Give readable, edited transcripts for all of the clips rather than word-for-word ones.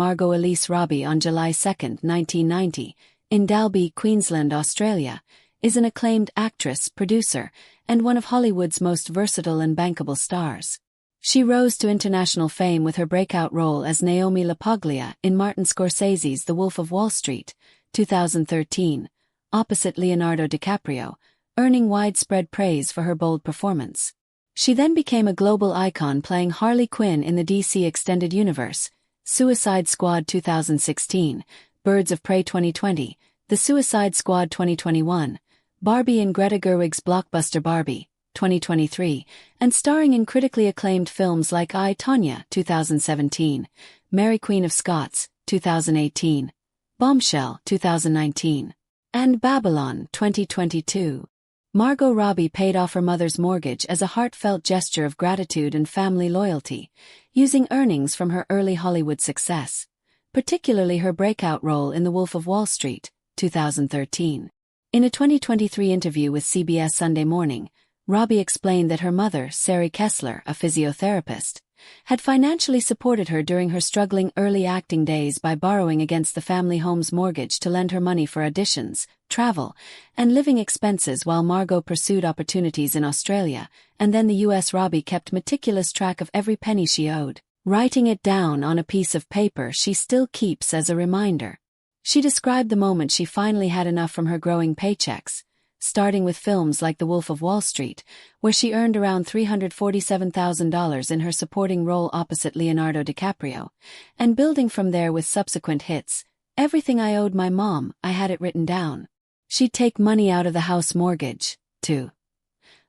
Margot Robbie on July 2, 1990, in Dalby, Queensland, Australia, is an acclaimed actress, producer, and one of Hollywood's most versatile and bankable stars. She rose to international fame with her breakout role as Naomi LaPaglia in Martin Scorsese's The Wolf of Wall Street, 2013, opposite Leonardo DiCaprio, earning widespread praise for her bold performance. She then became a global icon playing Harley Quinn in the DC Extended Universe, Suicide Squad 2016, Birds of Prey 2020, The Suicide Squad 2021, Barbie in Greta Gerwig's blockbuster Barbie, 2023, and starring in critically acclaimed films like I, Tonya 2017, Mary Queen of Scots 2018, Bombshell 2019, and Babylon 2022. Margot Robbie paid off her mother's mortgage as a heartfelt gesture of gratitude and family loyalty, using earnings from her early Hollywood success, particularly her breakout role in The Wolf of Wall Street, 2013. In a 2023 interview with CBS Sunday Morning, Robbie explained that her mother, Sari Kessler, a physiotherapist, had financially supported her during her struggling early acting days by borrowing against the family home's mortgage to lend her money for auditions, travel, and living expenses while Margot pursued opportunities in Australia, and then the US. Robbie kept meticulous track of every penny she owed, writing it down on a piece of paper she still keeps as a reminder. She described the moment she finally had enough from her growing paychecks, starting with films like The Wolf of Wall Street, where she earned around $347,000 in her supporting role opposite Leonardo DiCaprio, and building from there with subsequent hits. Everything I owed my mom, I had it written down. She'd take money out of the house mortgage, to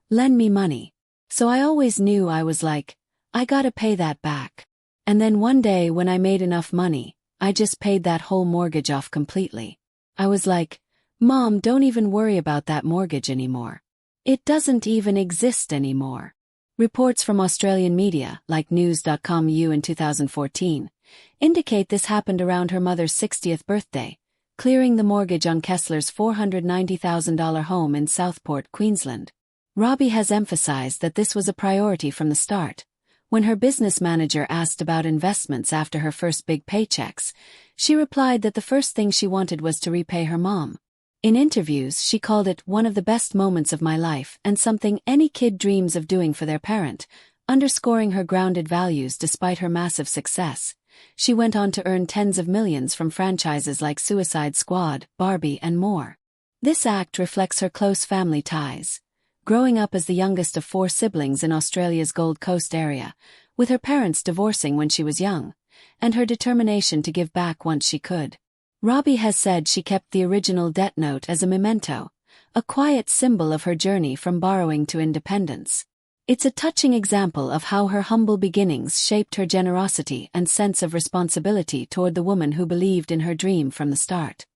lend me money. So I always knew I was like, I gotta pay that back. And then one day when I made enough money, I just paid that whole mortgage off completely. I was like, Mom, don't even worry about that mortgage anymore. It doesn't even exist anymore. Reports from Australian media, like news.com.au in 2014, indicate this happened around her mother's 60th birthday, clearing the mortgage on Kessler's $490,000 home in Southport, Queensland. Robbie has emphasized that this was a priority from the start. When her business manager asked about investments after her first big paychecks, she replied that the first thing she wanted was to repay her mom. In interviews, she called it one of the best moments of my life and something any kid dreams of doing for their parent, underscoring her grounded values despite her massive success. She went on to earn tens of millions from franchises like Suicide Squad, Barbie, and more. This act reflects her close family ties. Growing up as the youngest of 4 siblings in Australia's Gold Coast area, with her parents divorcing when she was young, and her determination to give back once she could. Robbie has said she kept the original debt note as a memento, a quiet symbol of her journey from borrowing to independence. It's a touching example of how her humble beginnings shaped her generosity and sense of responsibility toward the woman who believed in her dream from the start.